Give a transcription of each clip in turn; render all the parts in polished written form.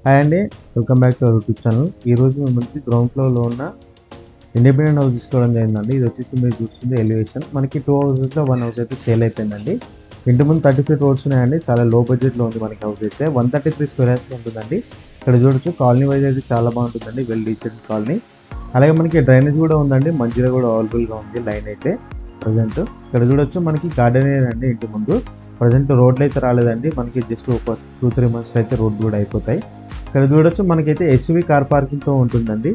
Hi అండి, welcome back to our YouTube channel. ఈరోజు మేము మనకి గ్రౌండ్ ఫ్లోర్లో ఉన్న ఇండిపెండెంట్ హౌస్ తీసుకోవడం జరిగిందండి. ఇది వచ్చేసి మీరు చూస్తుంది ఎలివేషన్. మనకి 2 హౌసెస్లో 1 హౌస్ అయితే సేల్ అయిపోయిందండి. ఇంటి ముందు 30 ఫీట్ రోడ్స్ ఉన్నాయండి. చాలా లో బడ్జెట్లో ఉంది మనకి హౌస్ అయితే. 133 స్క్వేర్ యార్డ్స్ ఉంటుందండి. ఇక్కడ చూడొచ్చు కాలనీ వైజ్ అయితే చాలా బాగుంటుందండి, వెల్ డీసెంట్ కాలనీ. అలాగే మనకి డ్రైనేజ్ కూడా ఉందండి, మంచిగా కూడా అవైలబుల్గా ఉంది లైన్ అయితే ప్రజెంట్. ఇక్కడ చూడొచ్చు మనకి గార్డెన్ ఏరియా అండి ఇంటి ముందు. ప్రజెంట్ రోడ్లు అయితే రాలేదండి, మనకి జస్ట్ ఒక 2-3 మంత్స్కి అయితే రోడ్లు కూడా అయిపోతాయి. ఇక్కడ చూడొచ్చు మనకైతే ఎస్యూవీ కార్ పార్కింగ్తో ఉంటుందండి.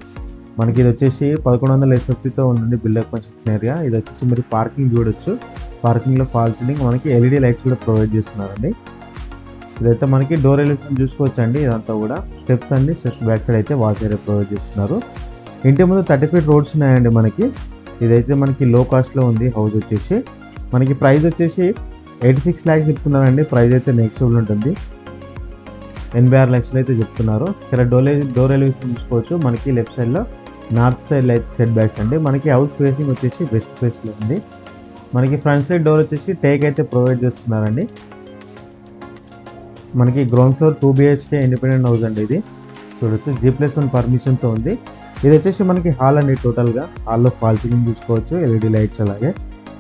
మనకి ఇది వచ్చేసి 1100 SFTతో ఉందండి బిల్డప్ కన్స్ట్రక్షన్ ఏరియా. ఇది వచ్చేసి మీరు పార్కింగ్ చూడొచ్చు. పార్కింగ్లో ఫాల్ సీలింగ్, మనకి LED లైట్స్ కూడా ప్రొవైడ్ చేస్తున్నారండి. ఇదైతే మనకి డోర్ ఎలివేషన్ చూసుకోవచ్చు అండి. ఇదంతా కూడా స్టెప్స్ అన్ని బ్యాక్ సైడ్ అయితే వాష్ ఏరియా ప్రొవైడ్ చేస్తున్నారు. ఇంటి ముందు 30 ఫీట్ రోడ్స్ ఉన్నాయండి మనకి. ఇదైతే మనకి లో కాస్ట్లో ఉంది హౌస్ వచ్చేసి. మనకి ప్రైస్ వచ్చేసి 86 lakhs చెప్తున్నారండి. ప్రైస్ అయితే నెక్స్టబుల్ ఉంటుంది, 86 lakhs అయితే చెప్తున్నారు. ఇక్కడ డోర్ ఎలివేషన్ చూసుకోవచ్చు. మనకి లెఫ్ట్ సైడ్లో నార్త్ సైడ్లో అయితే సెట్ బ్యాక్స్ అండి. మనకి హౌస్ ఫేసింగ్ వచ్చేసి వెస్ట్ ఫేస్లో ఉంది. మనకి ఫ్రంట్ సైడ్ డోర్ వచ్చేసి టేక్ అయితే ప్రొవైడ్ చేస్తున్నారండి. మనకి ground floor 2 BHK independent house అండి ఇది. చూడొచ్చు G+1 పర్మిషన్తో ఉంది. ఇది వచ్చేసి మనకి హాల్ అండి. టోటల్గా హాల్లో ఫాల్ సీలింగ్ చూసుకోవచ్చు, LED లైట్స్. అలాగే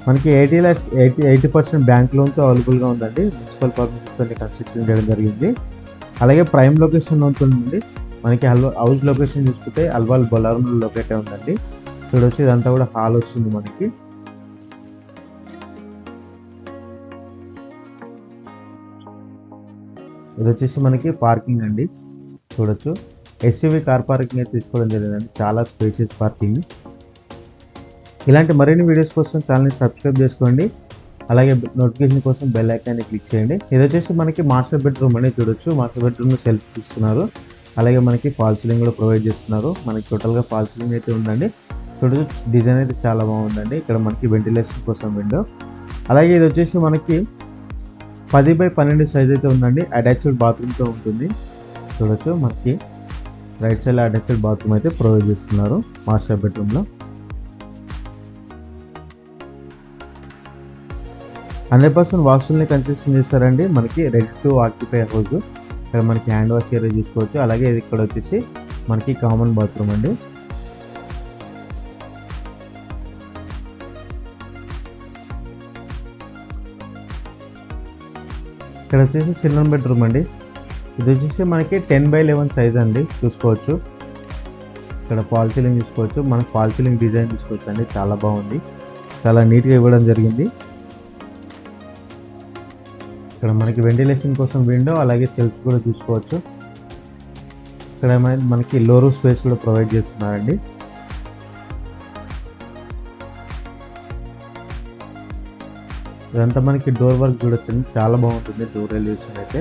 మనకి 80% బ్యాంక్ లోన్తో అవైలబుల్గా ఉందండి. మున్సిపల్ పర్మిషన్తో కన్స్ట్రక్షన్ చేయడం జరిగింది. అలాగే ప్రైమ్ లొకేషన్ ఉంటుందండి. మనకి హౌస్ లొకేషన్ చూసుకుంటే అల్వాల్ బొలారంలో లొకేట్ అయి ఉందండి. చూడొచ్చు ఇదంతా కూడా హాల్ వస్తుంది మనకి. ఇది వచ్చేసి మనకి పార్కింగ్ అండి. చూడొచ్చు ఎస్యూవీ కార్ పార్కింగ్ అయితే తీసుకోవడం జరిగిందండి. చాలా స్పేషియస్ పార్కింగ్. ఇలాంటి మరిన్ని వీడియోస్ కోసం ఛానల్ని సబ్స్క్రైబ్ చేసుకోండి. అలాగే నోటిఫికేషన్ కోసం బెల్ ఐకాన్ని క్లిక్ చేయండి. ఇది వచ్చేసి మనకి మాస్టర్ బెడ్రూమ్ అని చూడొచ్చు. మాస్టర్ బెడ్రూమ్లో సెల్ఫ్ చూస్తున్నారు. అలాగే మనకి ఫాల్ సీలింగ్ కూడా ప్రొవైడ్ చేస్తున్నారు. మనకి టోటల్గా ఫాల్ సీలింగ్ అయితే ఉందండి. చూడొచ్చు డిజైన్ అయితే చాలా బాగుందండి. ఇక్కడ మనకి వెంటిలేషన్ కోసం విండో. అలాగే ఇది వచ్చేసి మనకి 10x12 సైజ్ అయితే ఉందండి. అటాచ్డ్ బాత్రూమ్తో ఉంటుంది. చూడొచ్చు మనకి రైట్ సైడ్లో అటాచ్డ్ బాత్రూమ్ అయితే ప్రొవైడ్ చేస్తున్నారు మాస్టర్ బెడ్రూమ్లో. 100% వాస్తుల్ని కన్స్ట్రక్షన్ చేస్తారండి. మనకి రెడీ టు ఆక్యుపై హౌస్. ఇక్కడ మనకి హ్యాండ్ వాష్ ఏరియా చూసుకోవచ్చు. అలాగే ఇక్కడ వచ్చేసి మనకి కామన్ బాత్రూమ్ అండి. ఇక్కడ వచ్చేసి చిల్డ్రన్ బెడ్రూమ్ అండి. ఇది వచ్చేసి మనకి 10x11 సైజ్ అండి. చూసుకోవచ్చు ఇక్కడ ఫాల్ సీలింగ్ చూసుకోవచ్చు. మనకి ఫాల్ సీలింగ్ డిజైన్ చూసుకోవచ్చు అండి. చాలా బాగుంది, చాలా నీట్గా ఇవ్వడం జరిగింది. ఇక్కడ మనకి వెంటిలేషన్ కోసం విండో, అలాగే సెల్ఫ్స్ కూడా చూసుకోవచ్చు. ఇక్కడ మనకి లో రూఫ్ స్పేస్ కూడా ప్రొవైడ్ చేస్తున్నారండి. ఇదంతా మనకి డోర్ వర్క్ చూడొచ్చండి, చాలా బాగుంటుంది డోర్ ఎలివేషన్ అయితే.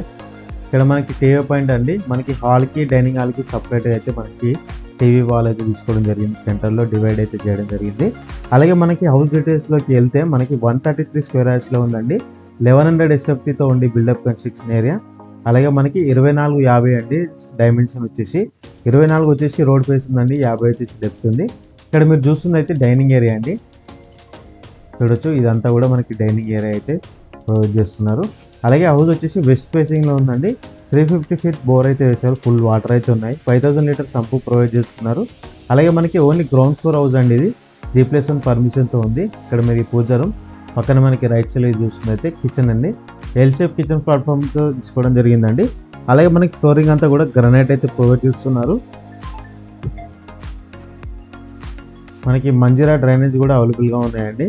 ఇక్కడ మనకి టీవీ పాయింట్ అండి. మనకి హాల్కి డైనింగ్ హాల్కి సపరేట్గా అయితే మనకి టీవీ వాల్ అయితే తీసుకోవడం జరిగింది. సెంటర్లో డివైడ్ అయితే చేయడం జరిగింది. అలాగే మనకి హౌస్ డీటెయిల్స్లోకి వెళ్తే మనకి 133 స్క్వేర్ యార్డ్స్లో ఉందండి. 1100 SFTతో ఉండి బిల్డప్ కన్స్ట్రక్షన్ ఏరియా. అలాగే మనకి 24-50 అండి డైమెన్షన్ వచ్చేసి. 24 వచ్చేసి రోడ్ ఫేస్ ఉందండి, 50 వచ్చేసి డెప్త్ ఉంది. ఇక్కడ మీరు చూస్తుంది అయితే డైనింగ్ ఏరియా అండి. చూడొచ్చు ఇదంతా కూడా మనకి డైనింగ్ ఏరియా అయితే ప్రొవైడ్ చేస్తున్నారు. అలాగే హౌస్ వచ్చేసి వెస్ట్ ఫేసింగ్లో ఉందండి. 350 ఫీట్ బోర్ అయితే వేశారు. ఫుల్ వాటర్ అయితే ఉన్నాయి. 5000 లీటర్ సంపు ప్రొవైడ్ చేస్తున్నారు. అలాగే మనకి ఓన్లీ గ్రౌండ్ ఫ్లోర్ హౌస్ అండి ఇది. G+1 పర్మిషన్తో ఉంది. ఇక్కడ మీరు ఈ పూజ రూమ్ పక్కన మనకి రైట్ సైడ్ చూస్తుంది అయితే కిచెన్ అండి. ఎల్ షేప్ కిచెన్ ప్లాట్ఫామ్తో తీసుకోవడం జరిగిందండి. అలాగే మనకి ఫ్లోరింగ్ అంతా కూడా గ్రనైట్ అయితే ప్రొవైడ్ చేస్తున్నారు. మనకి మంజీరా డ్రైనేజ్ కూడా అవైలబుల్గా ఉన్నాయండి.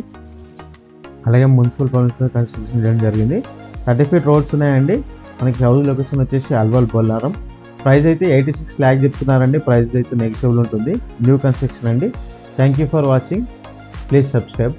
అలాగే మున్సిపల్ పర్మిషన్ కన్స్ట్రక్షన్ చేయడం జరిగింది. 30 ఫీట్ రోడ్స్ ఉన్నాయండి. మనకి హౌస్ లొకేషన్ వచ్చేసి అల్వాల్ బొల్లారం. ప్రైస్ అయితే 86 lakhs చెప్తున్నారండి. ప్రైస్ అయితే నెగిషియబుల్ ఉంటుంది. న్యూ కన్స్ట్రక్షన్ అండి. Thank you for watching. Please subscribe.